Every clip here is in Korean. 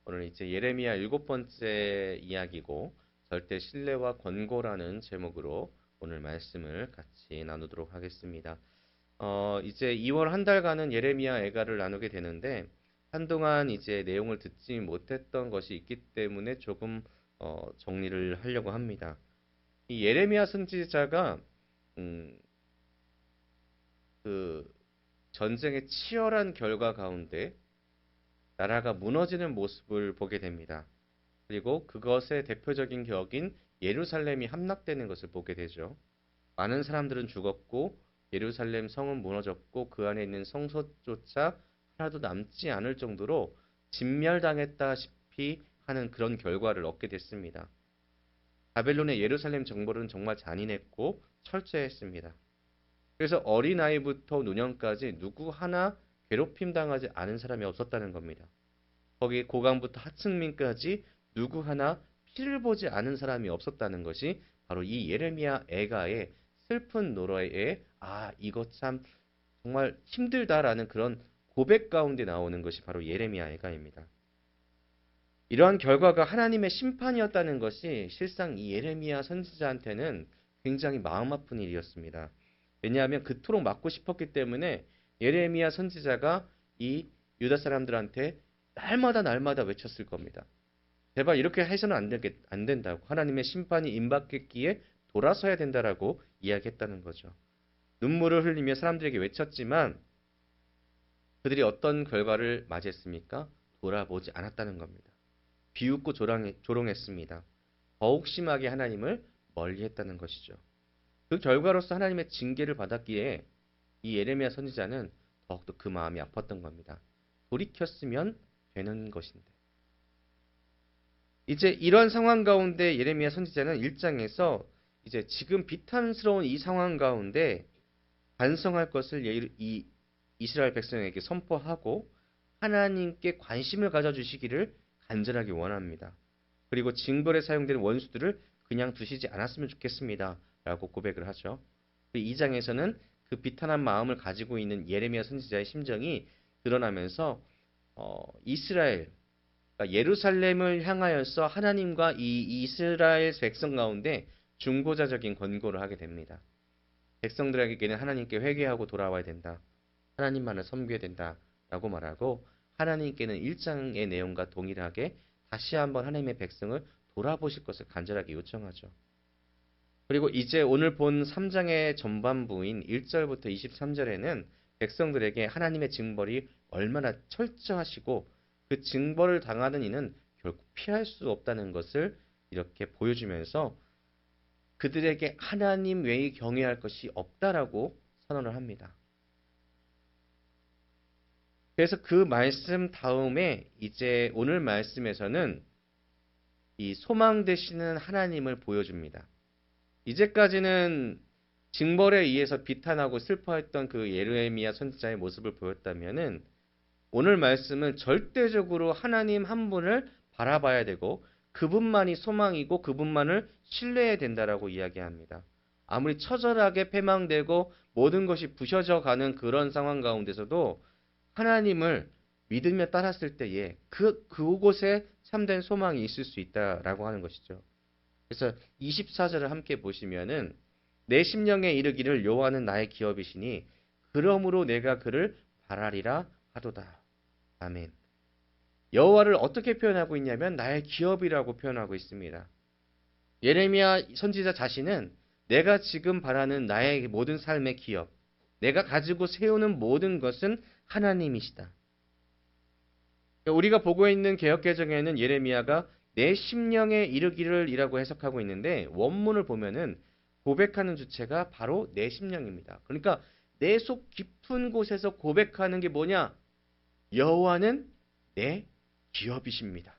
오늘 이제 예레미야 7번째 이야기고 절대 신뢰와 권고라는 제목으로 오늘 말씀을 같이 나누도록 하겠습니다. 이제 2월 한 달간은 예레미야 애가를 나누게 되는데 한동안 이제 내용을 듣지 못했던 것이 있기 때문에 조금 정리를 하려고 합니다. 이 예레미야 선지자가 음, 그 전쟁의 치열한 결과 가운데 나라가 무너지는 모습을 보게 됩니다. 그리고 그것의 대표적인 격인 예루살렘이 함락되는 것을 보게 되죠. 많은 사람들은 죽었고 예루살렘 성은 무너졌고 그 안에 있는 성소조차 하나도 남지 않을 정도로 진멸당했다시피 하는 그런 결과를 얻게 됐습니다. 바벨론의 예루살렘 정벌은 정말 잔인했고 철저했습니다. 그래서 어린아이부터 노년까지 누구 하나 괴롭힘 당하지 않은 사람이 없었다는 겁니다. 거기 고강부터 하층민까지 누구 하나 피를 보지 않은 사람이 없었다는 것이 바로 이 예레미야 애가의 슬픈 노래에 이거 참 정말 힘들다라는 그런 고백 가운데 나오는 것이 바로 예레미야 애가입니다. 이러한 결과가 하나님의 심판이었다는 것이 실상 이 예레미야 선지자한테는 굉장히 마음 아픈 일이었습니다. 왜냐하면 그토록 막고 싶었기 때문에 예레미야 선지자가 이 유다 사람들한테 날마다 외쳤을 겁니다. 제발 이렇게 해서는 안 된다고. 하나님의 심판이 임박했기에 돌아서야 된다라고 이야기했다는 거죠. 눈물을 흘리며 사람들에게 외쳤지만 그들이 어떤 결과를 맞이했습니까? 돌아보지 않았다는 겁니다. 비웃고 조롱했습니다. 더욱 심하게 하나님을 멀리했다는 것이죠. 그 결과로서 하나님의 징계를 받았기에 이 예레미야 선지자는 더욱더 그 마음이 아팠던 겁니다. 돌이켰으면 되는 것인데. 이제 이런 상황 가운데 예레미야 선지자는 1장에서 이제 지금 비탄스러운 이 상황 가운데 반성할 것을 이 이스라엘 백성에게 선포하고 하나님께 관심을 가져주시기를 간절하게 원합니다. 그리고 징벌에 사용되는 원수들을 그냥 두시지 않았으면 좋겠습니다. 라고 고백을 하죠. 2장에서는 그 비탄한 마음을 가지고 있는 예레미야 선지자의 심정이 드러나면서 이스라엘, 그러니까 예루살렘을 향하여서 하나님과 이 이스라엘 백성 가운데 중보자적인 권고를 하게 됩니다. 백성들에게는 하나님께 회개하고 돌아와야 된다. 하나님만을 섬겨야 된다라고 말하고 하나님께는 1장의 내용과 동일하게 다시 한번 하나님의 백성을 돌아보실 것을 간절하게 요청하죠. 그리고 이제 오늘 본 3장의 전반부인 1절부터 23절에는 백성들에게 하나님의 징벌이 얼마나 철저하시고 그 징벌을 당하는 이는 결국 피할 수 없다는 것을 이렇게 보여주면서 그들에게 하나님 외에 경외할 것이 없다라고 선언을 합니다. 그래서 그 말씀 다음에 이제 오늘 말씀에서는 이 소망 되시는 하나님을 보여줍니다. 이제까지는 징벌에 의해서 비탄하고 슬퍼했던 그 예레미야 선지자의 모습을 보였다면은 오늘 말씀은 절대적으로 하나님 한 분을 바라봐야 되고 그분만이 소망이고 그분만을 신뢰해야 된다라고 이야기합니다. 아무리 처절하게 패망되고 모든 것이 부셔져 가는 그런 상황 가운데서도 하나님을 믿으며 따랐을 때에 그곳에 참된 소망이 있을 수 있다라고 하는 것이죠. 그래서 24절을 함께 보시면은 내 심령에 이르기를 여호와는 나의 기업이시니 그러므로 내가 그를 바라리라 하도다. 아멘. 여호와를 어떻게 표현하고 있냐면 나의 기업이라고 표현하고 있습니다. 예레미야 선지자 자신은 내가 지금 바라는 나의 모든 삶의 기업, 내가 가지고 세우는 모든 것은 하나님이시다. 우리가 보고 있는 개역개정에는 예레미야가 내 심령에 이르기를 이라고 해석하고 있는데 원문을 보면은 고백하는 주체가 바로 내 심령입니다. 그러니까 내 속 깊은 곳에서 고백하는 게 뭐냐? 여호와는 내 기업이십니다.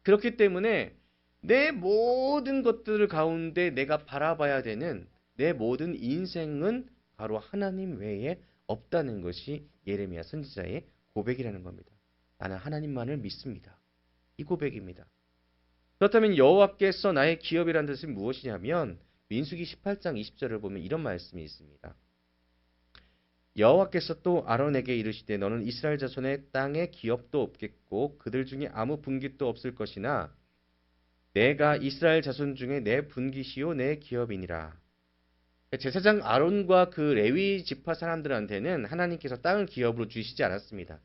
그렇기 때문에 내 모든 것들 가운데 내가 바라봐야 되는 내 모든 인생은 바로 하나님 외에 없다는 것이 예레미야 선지자의 고백이라는 겁니다. 나는 하나님만을 믿습니다. 이 고백입니다. 그렇다면 여호와께서 나의 기업이라는 뜻이 무엇이냐면 민수기 18장 20절을 보면 이런 말씀이 있습니다. 여호와께서 또 아론에게 이르시되 너는 이스라엘 자손의 땅에 기업도 없겠고 그들 중에 아무 분깃도 없을 것이나 내가 이스라엘 자손 중에 내 분깃이요 내 기업이니라. 제사장 아론과 그 레위 지파 사람들한테는 하나님께서 땅을 기업으로 주시지 않았습니다.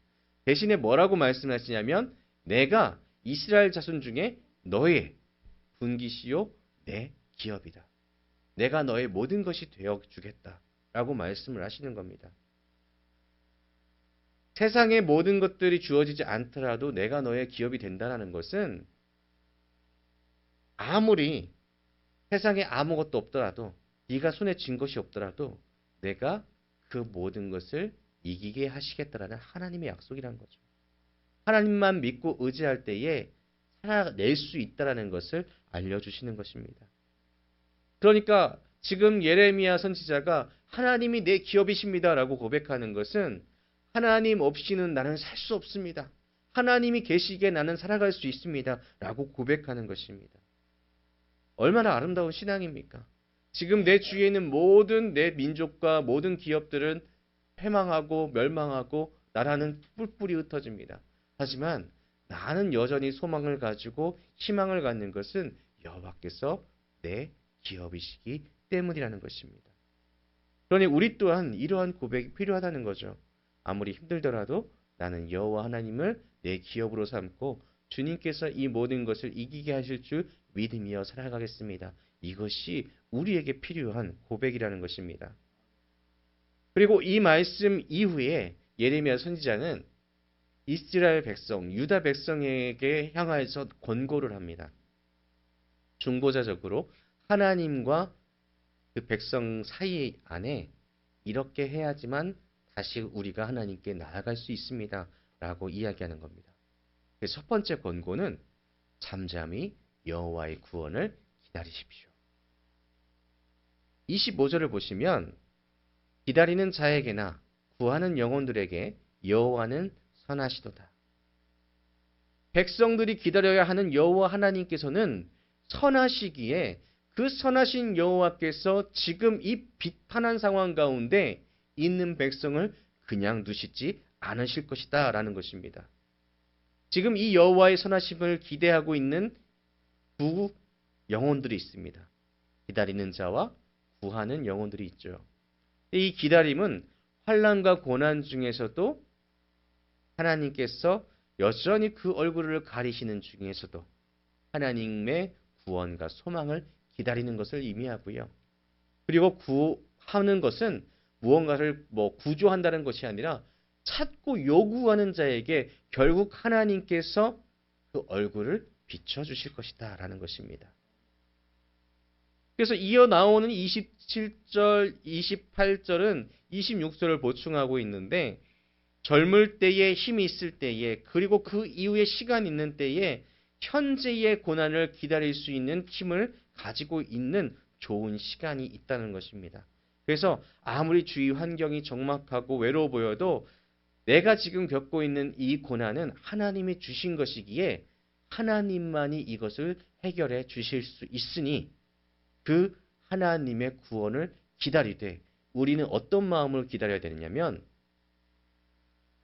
대신에 뭐라고 말씀하시냐면 내가 이스라엘 자손 중에 너의 분깃이요 내 기업이다. 내가 너의 모든 것이 되어 주겠다라고 말씀을 하시는 겁니다. 세상의 모든 것들이 주어지지 않더라도 내가 너의 기업이 된다는 것은 아무리 세상에 아무것도 없더라도 네가 손에 쥔 것이 없더라도 내가 그 모든 것을 이기게 하시겠다라는 하나님의 약속이란 거죠. 하나님만 믿고 의지할 때에 살아낼 수 있다라는 것을 알려주시는 것입니다. 그러니까 지금 예레미야 선지자가 하나님이 내 기업이십니다라고 고백하는 것은 하나님 없이는 나는 살 수 없습니다. 하나님이 계시기에 나는 살아갈 수 있습니다. 라고 고백하는 것입니다. 얼마나 아름다운 신앙입니까? 지금 내 주위에 있는 모든 내 민족과 모든 기업들은 패망하고 멸망하고 나라는 뿔뿔이 흩어집니다. 하지만 나는 여전히 소망을 가지고 희망을 갖는 것은 여호와께서 내 기업이시기 때문이라는 것입니다. 그러니 우리 또한 이러한 고백이 필요하다는 거죠. 아무리 힘들더라도 나는 여호와 하나님을 내 기업으로 삼고 주님께서 이 모든 것을 이기게 하실 줄 믿으며 살아가겠습니다. 이것이 우리에게 필요한 고백이라는 것입니다. 그리고 이 말씀 이후에 예레미야 선지자는 이스라엘 백성, 유다 백성에게 향하여서 권고를 합니다. 중보자적으로 하나님과 그 백성 사이 안에 이렇게 해야지만 다시 우리가 하나님께 나아갈 수 있습니다. 라고 이야기하는 겁니다. 첫 번째 권고는 잠잠히 여호와의 구원을 기다리십시오. 25절을 보시면 기다리는 자에게나 구하는 영혼들에게 여호와는 선하시도다. 백성들이 기다려야 하는 여호와 하나님께서는 선하시기에 그 선하신 여호와께서 지금 이 비판한 상황 가운데 있는 백성을 그냥 두시지 않으실 것이다 라는 것입니다. 지금 이 여호와의 선하심을 기대하고 있는 두 영혼들이 있습니다. 기다리는 자와 구하는 영혼들이 있죠. 이 기다림은 환난과 고난 중에서도 하나님께서 여전히 그 얼굴을 가리시는 중에서도 하나님의 구원과 소망을 기다리는 것을 의미하고요. 그리고 구하는 것은 무언가를 구조한다는 것이 아니라 찾고 요구하는 자에게 결국 하나님께서 그 얼굴을 비춰주실 것이다 라는 것입니다. 그래서 이어 나오는 27절, 28절은 26절을 보충하고 있는데 젊을 때에 힘이 있을 때에 그리고 그 이후에 시간 있는 때에 현재의 고난을 기다릴 수 있는 힘을 가지고 있는 좋은 시간이 있다는 것입니다. 그래서 아무리 주위 환경이 적막하고 외로워 보여도 내가 지금 겪고 있는 이 고난은 하나님이 주신 것이기에 하나님만이 이것을 해결해 주실 수 있으니 그 하나님의 구원을 기다리되 우리는 어떤 마음을 기다려야 되느냐면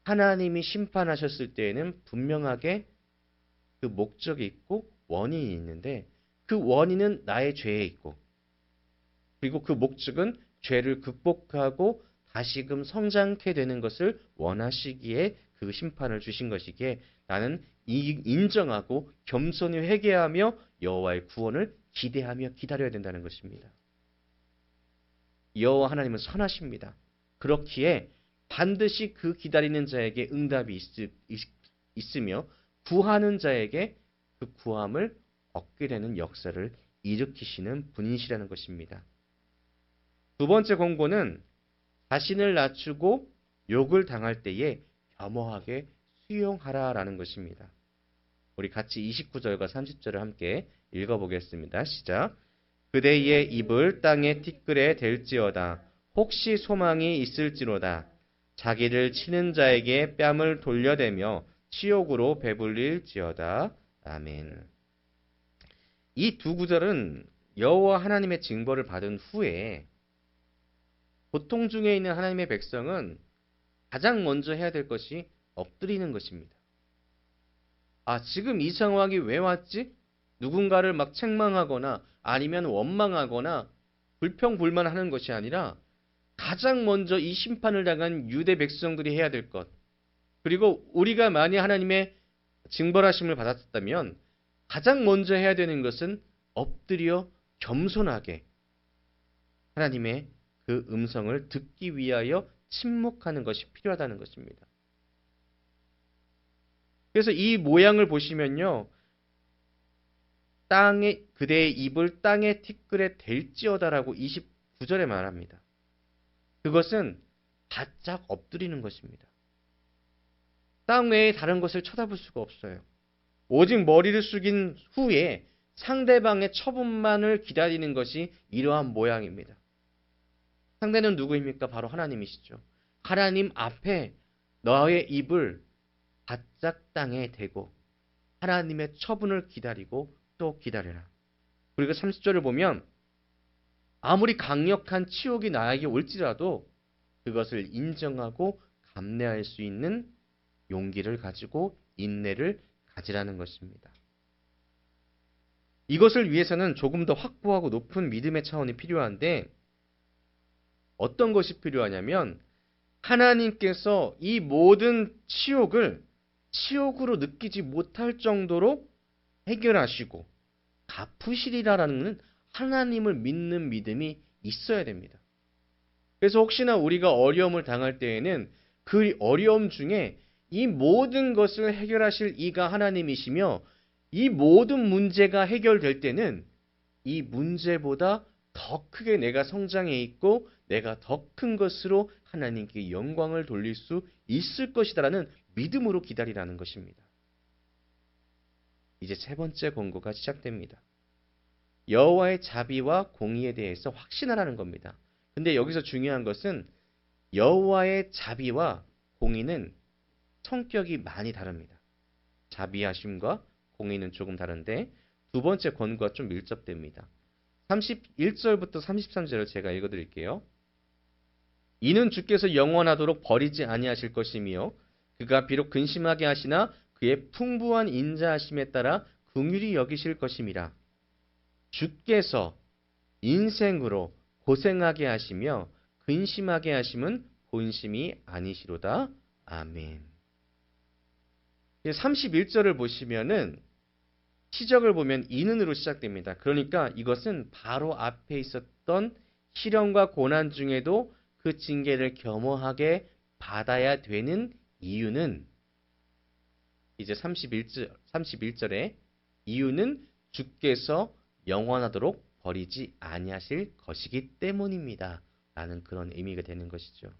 하나님이 심판하셨을 때에는 분명하게 그 목적이 있고 원인이 있는데 그 원인은 나의 죄에 있고 그리고 그 목적은 죄를 극복하고 다시금 성장케 되는 것을 원하시기에 그 심판을 주신 것이기에 나는 인정하고 겸손히 회개하며 여호와의 구원을 기대하며 기다려야 된다는 것입니다. 여호와 하나님은 선하십니다. 그렇기에 반드시 그 기다리는 자에게 응답이 있으며 구하는 자에게 그 구함을 얻게 되는 역사를 일으키시는 분이시라는 것입니다. 두 번째 권고는 자신을 낮추고 욕을 당할 때에 겸허하게 수용하라라는 것입니다. 우리 같이 29절과 30절을 함께 읽어보겠습니다. 시작. 그대의 입을 땅의 티끌에 댈지어다. 혹시 소망이 있을지로다. 자기를 치는 자에게 뺨을 돌려대며 치욕으로 배불릴지어다. 아멘. 이 두 구절은 여호와 하나님의 징벌을 받은 후에 고통 중에 있는 하나님의 백성은 가장 먼저 해야 될 것이 엎드리는 것입니다. 아, 지금 이 상황이 왜 왔지? 누군가를 막 책망하거나 아니면 원망하거나 불평불만하는 것이 아니라 가장 먼저 이 심판을 당한 유대 백성들이 해야 될 것. 그리고 우리가 만약 하나님의 징벌하심을 받았다면 가장 먼저 해야 되는 것은 엎드려 겸손하게 하나님의 그 음성을 듣기 위하여 침묵하는 것이 필요하다는 것입니다. 그래서 이 모양을 보시면요. 땅에 그대의 입을 땅의 티끌에 댈지어다라고 29절에 말합니다. 그것은 바짝 엎드리는 것입니다. 땅 외에 다른 것을 쳐다볼 수가 없어요. 오직 머리를 숙인 후에 상대방의 처분만을 기다리는 것이 이러한 모양입니다. 상대는 누구입니까? 바로 하나님이시죠. 하나님 앞에 너의 입을 바짝 땅에 대고 하나님의 처분을 기다리고 또 기다려라. 그리고 30절을 보면 아무리 강력한 치욕이 나에게 올지라도 그것을 인정하고 감내할 수 있는 용기를 가지고 인내를 가지라는 것입니다. 이것을 위해서는 조금 더 확고하고 높은 믿음의 차원이 필요한데 어떤 것이 필요하냐면 하나님께서 이 모든 치욕을 치욕으로 느끼지 못할 정도로 해결하시고 갚으시리라는 하나님을 믿는 믿음이 있어야 됩니다. 그래서 혹시나 우리가 어려움을 당할 때에는 그 어려움 중에 이 모든 것을 해결하실 이가 하나님이시며 이 모든 문제가 해결될 때는 이 문제보다 더 크게 내가 성장해 있고 내가 더 큰 것으로 하나님께 영광을 돌릴 수 있을 것이다라는 믿음으로 기다리라는 것입니다. 이제 세 번째 권고가 시작됩니다. 여호와의 자비와 공의에 대해서 확신하라는 겁니다. 근데 여기서 중요한 것은 여호와의 자비와 공의는 성격이 많이 다릅니다. 자비하심과 공의는 조금 다른데 두 번째 권고가 좀 밀접됩니다. 31절부터 33절을 제가 읽어드릴게요. 이는 주께서 영원하도록 버리지 아니하실 것이며 그가 비록 근심하게 하시나 그의 풍부한 인자하심에 따라 긍휼히 여기실 것임이라. 주께서 인생으로 고생하게 하시며 근심하게 하심은 본심이 아니시로다. 아멘. 31절을 보시면은 시적을 보면 이는으로 시작됩니다. 그러니까 이것은 바로 앞에 있었던 시련과 고난 중에도 그 징계를 겸허하게 받아야 되는 이유는 이제 31절에 이유는 주께서 영원하도록 버리지 아니하실 것이기 때문입니다. 라는 그런 의미가 되는 것이죠.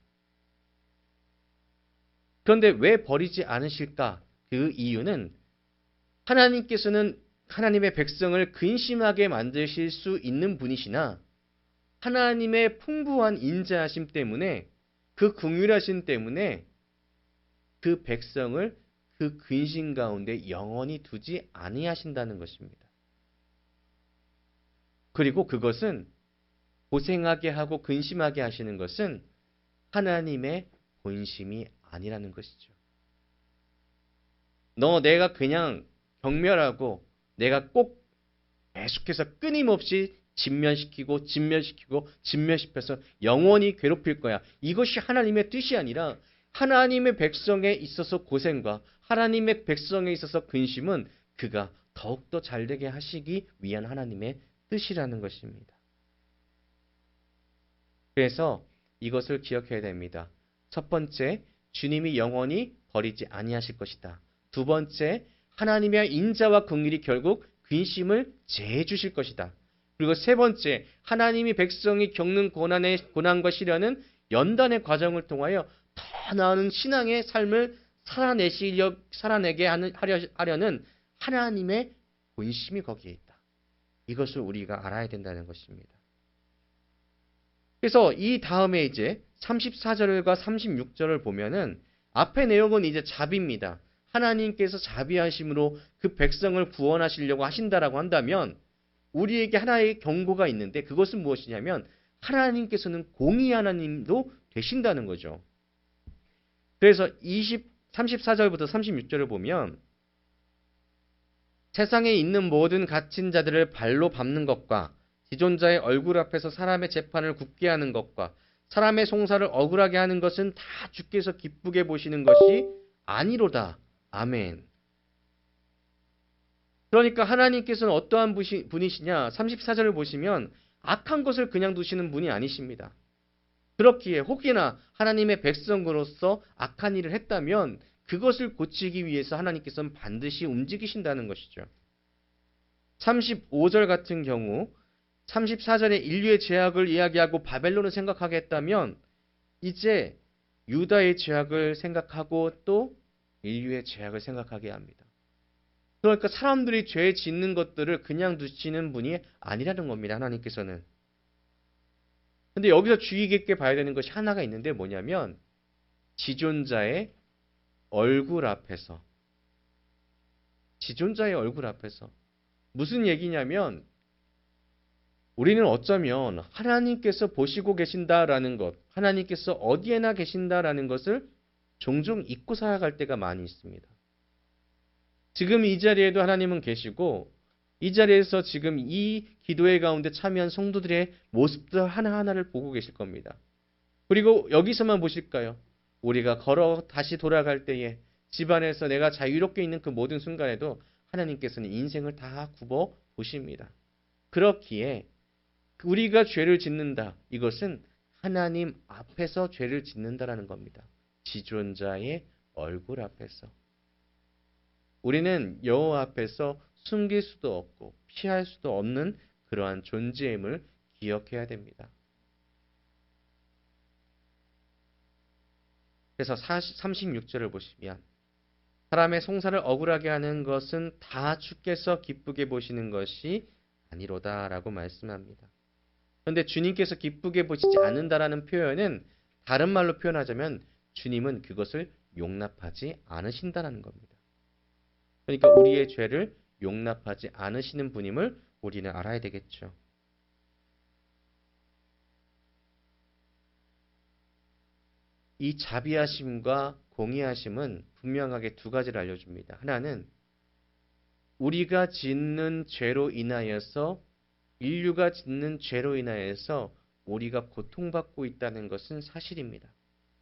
그런데 왜 버리지 않으실까? 그 이유는 하나님께서는 하나님의 백성을 근심하게 만드실 수 있는 분이시나 하나님의 풍부한 인자하심 때문에 그 긍휼하심 때문에 그 백성을 그 근심 가운데 영원히 두지 아니하신다는 것입니다. 그리고 그것은 고생하게 하고 근심하게 하시는 것은 하나님의 본심이 아니라는 것이죠. 내가 그냥 경멸하고 내가 꼭 계속해서 끊임없이 진멸시켜서 영원히 괴롭힐 거야. 이것이 하나님의 뜻이 아니라 하나님의 백성에 있어서 고생과 하나님의 백성에 있어서 근심은 그가 더욱더 잘되게 하시기 위한 하나님의 뜻이라는 것입니다. 그래서 이것을 기억해야 됩니다. 첫 번째, 주님이 영원히 버리지 아니하실 것이다. 두 번째, 하나님의 인자와 긍휼이 결국 근심을 제해 주실 것이다. 그리고 세 번째, 하나님이 백성이 겪는 고난과 시련은 연단의 과정을 통하여 더 나은 신앙의 삶을 살아내게 하려는 하나님의 본심이 거기에 있다. 이것을 우리가 알아야 된다는 것입니다. 그래서 이 다음에 이제 34절과 36절을 보면은 앞의 내용은 이제 자비입니다. 하나님께서 자비하심으로 그 백성을 구원하시려고 하신다라고 한다면 우리에게 하나의 경고가 있는데 그것은 무엇이냐면 하나님께서는 공의 하나님도 되신다는 거죠. 그래서 34절부터 36절을 보면 세상에 있는 모든 갇힌 자들을 발로 밟는 것과 지존자의 얼굴 앞에서 사람의 재판을 굳게 하는 것과 사람의 송사를 억울하게 하는 것은 다 주께서 기쁘게 보시는 것이 아니로다. 아멘. 그러니까 하나님께서는 어떠한 분이시냐? 34절을 보시면 악한 것을 그냥 두시는 분이 아니십니다. 그렇기에 혹여나 하나님의 백성으로서 악한 일을 했다면 그것을 고치기 위해서 하나님께서는 반드시 움직이신다는 것이죠. 35절 같은 경우 34절에 인류의 죄악을 이야기하고 바벨론을 생각하게 했다면 이제 유다의 죄악을 생각하고 또 인류의 죄악을 생각하게 합니다. 그러니까 사람들이 죄 짓는 것들을 그냥 두시는 분이 아니라는 겁니다. 하나님께서는. 근데 여기서 주의 깊게 봐야 되는 것이 하나가 있는데 뭐냐면 지존자의 얼굴 앞에서 무슨 얘기냐면 우리는 어쩌면 하나님께서 보시고 계신다라는 것, 하나님께서 어디에나 계신다라는 것을 종종 잊고 살아갈 때가 많이 있습니다. 지금 이 자리에도 하나님은 계시고 이 자리에서 지금 이 기도회 가운데 참여한 성도들의 모습들 하나하나를 보고 계실 겁니다. 그리고 여기서만 보실까요? 우리가 걸어 다시 돌아갈 때에 집안에서 내가 자유롭게 있는 그 모든 순간에도 하나님께서는 인생을 다 굽어 보십니다. 그렇기에 우리가 죄를 짓는다. 이것은 하나님 앞에서 죄를 짓는다라는 겁니다. 지존자의 얼굴 앞에서. 우리는 여호와 앞에서 숨길 수도 없고 피할 수도 없는 그러한 존재임을 기억해야 됩니다. 그래서 36절을 보시면 사람의 송사를 억울하게 하는 것은 다 주께서 기쁘게 보시는 것이 아니로다라고 말씀합니다. 그런데 주님께서 기쁘게 보시지 않는다라는 표현은 다른 말로 표현하자면 주님은 그것을 용납하지 않으신다라는 겁니다. 그러니까 우리의 죄를 용납하지 않으시는 분임을 우리는 알아야 되겠죠. 이 자비하심과 공의하심은 분명하게 두 가지를 알려줍니다. 하나는 우리가 짓는 죄로 인하여서 인류가 짓는 죄로 인하여서 우리가 고통받고 있다는 것은 사실입니다.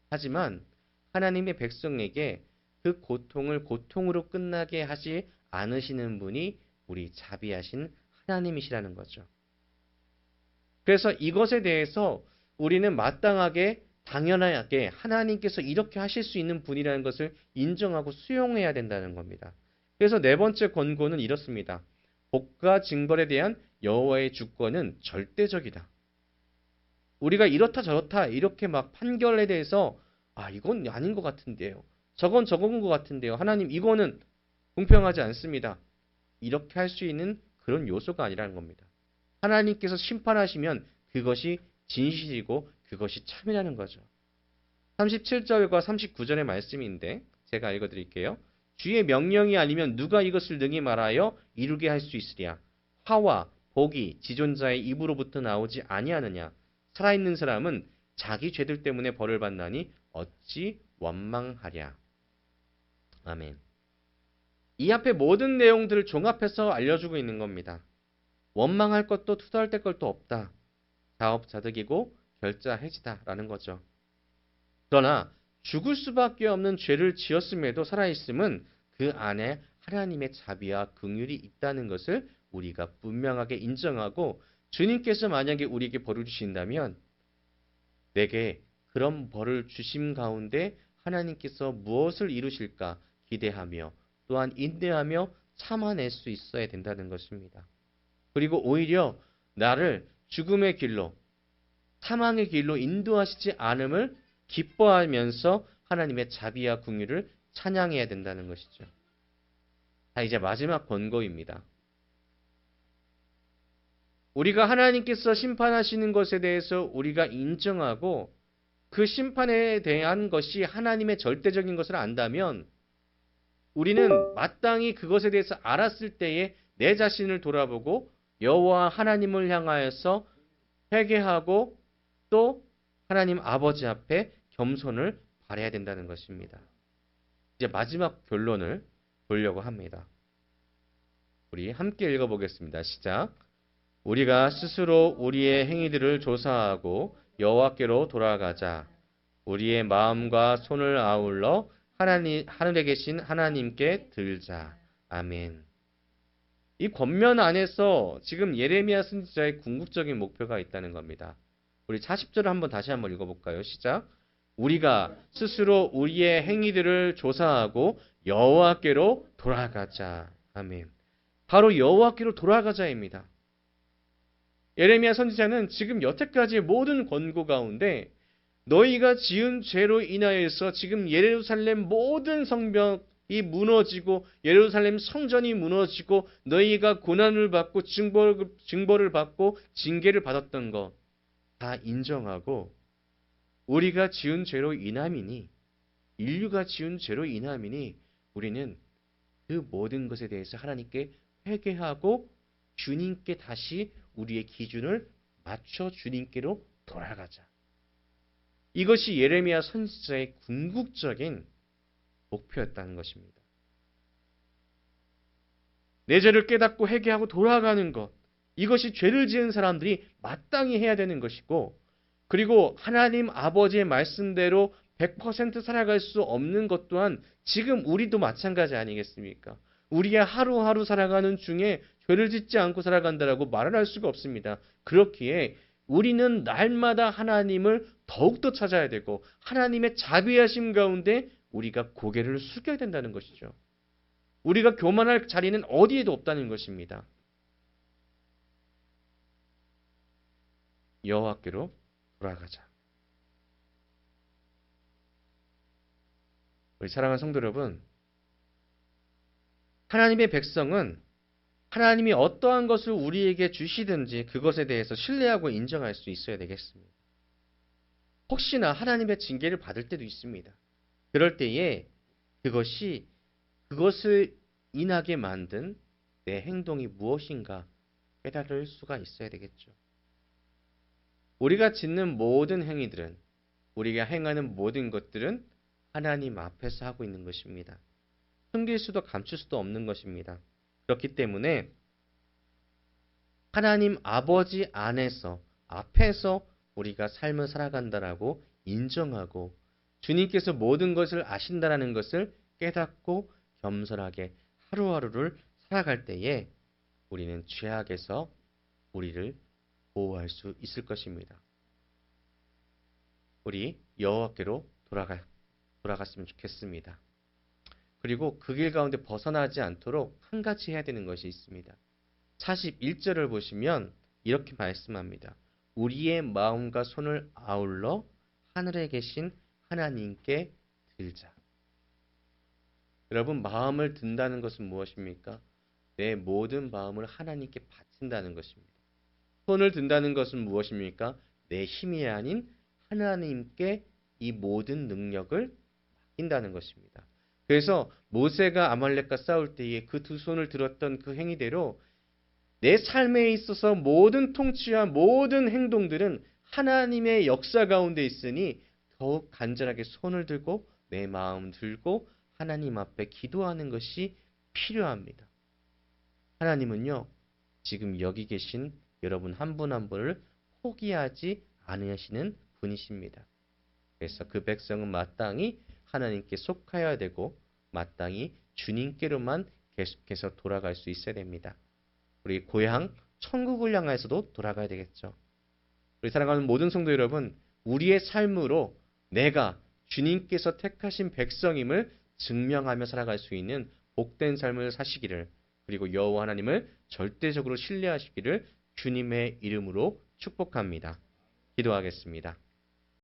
하지만 하나님의 백성에게 그 고통을 고통으로 끝나게 하지 않으시는 분이 우리 자비하신 하나님이시라는 거죠. 그래서 이것에 대해서 우리는 마땅하게 당연하게 하나님께서 이렇게 하실 수 있는 분이라는 것을 인정하고 수용해야 된다는 겁니다. 그래서 네 번째 권고는 이렇습니다. 복과 징벌에 대한 여호와의 주권은 절대적이다. 우리가 이렇다 저렇다 이렇게 막 판결에 대해서 이건 아닌 것 같은데요. 저건 것 같은데요. 하나님 이거는 공평하지 않습니다. 이렇게 할 수 있는 그런 요소가 아니라는 겁니다. 하나님께서 심판하시면 그것이 진실이고 그것이 참이라는 거죠. 37절과 39절의 말씀인데 제가 읽어드릴게요. 주의 명령이 아니면 누가 이것을 능히 말하여 이루게 할 수 있으랴. 화와 복이 지존자의 입으로부터 나오지 아니하느냐. 살아있는 사람은 자기 죄들 때문에 벌을 받나니 어찌 원망하랴. 아멘. 이 앞에 모든 내용들을 종합해서 알려주고 있는 겁니다. 원망할 것도 투덜댈 것도 없다. 자업자득이고 결자해지다라는 거죠. 그러나 죽을 수밖에 없는 죄를 지었음에도 살아있음은 그 안에 하나님의 자비와 긍휼이 있다는 것을 우리가 분명하게 인정하고 주님께서 만약에 우리에게 벌을 주신다면 내게 그런 벌을 주심 가운데 하나님께서 무엇을 이루실까 기대하며 또한 인내하며 참아낼 수 있어야 된다는 것입니다. 그리고 오히려 나를 죽음의 길로 사망의 길로 인도하시지 않음을 기뻐하면서 하나님의 자비와 긍휼을 찬양해야 된다는 것이죠. 이제 마지막 권고입니다. 우리가 하나님께서 심판하시는 것에 대해서 우리가 인정하고 그 심판에 대한 것이 하나님의 절대적인 것을 안다면 우리는 마땅히 그것에 대해서 알았을 때에 내 자신을 돌아보고 여호와 하나님을 향하여서 회개하고 또 하나님 아버지 앞에 겸손을 바라야 된다는 것입니다. 이제 마지막 결론을 보려고 합니다. 우리 함께 읽어보겠습니다. 시작. 우리가 스스로 우리의 행위들을 조사하고 여호와께로 돌아가자. 우리의 마음과 손을 아울러 하늘에 계신 하나님께 들자. 아멘. 이 권면 안에서 지금 예레미야 선지자의 궁극적인 목표가 있다는 겁니다. 우리 40절을 다시 한번 읽어볼까요? 시작. 우리가 스스로 우리의 행위들을 조사하고 여호와께로 돌아가자. 아멘. 바로 여호와께로 돌아가자입니다. 예레미야 선지자는 지금 여태까지의 모든 권고 가운데 너희가 지은 죄로 인하여서 지금 예루살렘 모든 성벽이 무너지고 예루살렘 성전이 무너지고 너희가 고난을 받고 징벌을 받고 징계를 받았던 것 다 인정하고 우리가 지은 죄로 인함이니 인류가 지은 죄로 인함이니 우리는 그 모든 것에 대해서 하나님께 회개하고 주님께 다시 우리의 기준을 맞춰 주님께로 돌아가자. 이것이 예레미야 선지자의 궁극적인 목표였다는 것입니다. 내 죄를 깨닫고 회개하고 돌아가는 것, 이것이 죄를 지은 사람들이 마땅히 해야 되는 것이고, 그리고 하나님 아버지의 말씀대로 100% 살아갈 수 없는 것 또한 지금 우리도 마찬가지 아니겠습니까? 우리가 하루하루 살아가는 중에 죄를 짓지 않고 살아간다라고 말을 할 수가 없습니다. 그렇기에 우리는 날마다 하나님을 더욱더 찾아야 되고 하나님의 자비하심 가운데 우리가 고개를 숙여야 된다는 것이죠. 우리가 교만할 자리는 어디에도 없다는 것입니다. 여호와께로 돌아가자. 우리 사랑하는 성도 여러분, 하나님의 백성은 하나님이 어떠한 것을 우리에게 주시든지 그것에 대해서 신뢰하고 인정할 수 있어야 되겠습니다. 혹시나 하나님의 징계를 받을 때도 있습니다. 그럴 때에 그것을 인하게 만든 내 행동이 무엇인가 깨달을 수가 있어야 되겠죠. 우리가 짓는 모든 행위들은, 우리가 행하는 모든 것들은 하나님 앞에서 하고 있는 것입니다. 숨길 수도 감출 수도 없는 것입니다. 그렇기 때문에 하나님 아버지 안에서, 앞에서 우리가 삶을 살아간다라고 인정하고 주님께서 모든 것을 아신다라는 것을 깨닫고 겸손하게 하루하루를 살아갈 때에 우리는 죄악에서 우리를 보호할 수 있을 것입니다. 우리 여호와께로 돌아갔으면 좋겠습니다. 그리고 그 길 가운데 벗어나지 않도록 한 가지 해야 되는 것이 있습니다. 41절을 보시면 이렇게 말씀합니다. 우리의 마음과 손을 아울러 하늘에 계신 하나님께 들자. 여러분, 마음을 든다는 것은 무엇입니까? 내 모든 마음을 하나님께 바친다는 것입니다. 손을 든다는 것은 무엇입니까? 내 힘이 아닌 하나님께 이 모든 능력을 맡긴다는 것입니다. 그래서 모세가 아말렉과 싸울 때에 그 두 손을 들었던 그 행위대로 내 삶에 있어서 모든 통치와 모든 행동들은 하나님의 역사 가운데 있으니 더욱 간절하게 손을 들고 내 마음 들고 하나님 앞에 기도하는 것이 필요합니다. 하나님은요, 지금 여기 계신 여러분 한 분 한 분을 포기하지 않으시는 분이십니다. 그래서 그 백성은 마땅히 하나님께 속하여야 되고 마땅히 주님께로만 계속해서 돌아갈 수 있어야 됩니다. 우리 고향 천국을 향해서도 돌아가야 되겠죠. 우리 사랑하는 모든 성도 여러분, 우리의 삶으로 내가 주님께서 택하신 백성임을 증명하며 살아갈 수 있는 복된 삶을 사시기를, 그리고 여호와 하나님을 절대적으로 신뢰하시기를 주님의 이름으로 축복합니다. 기도하겠습니다.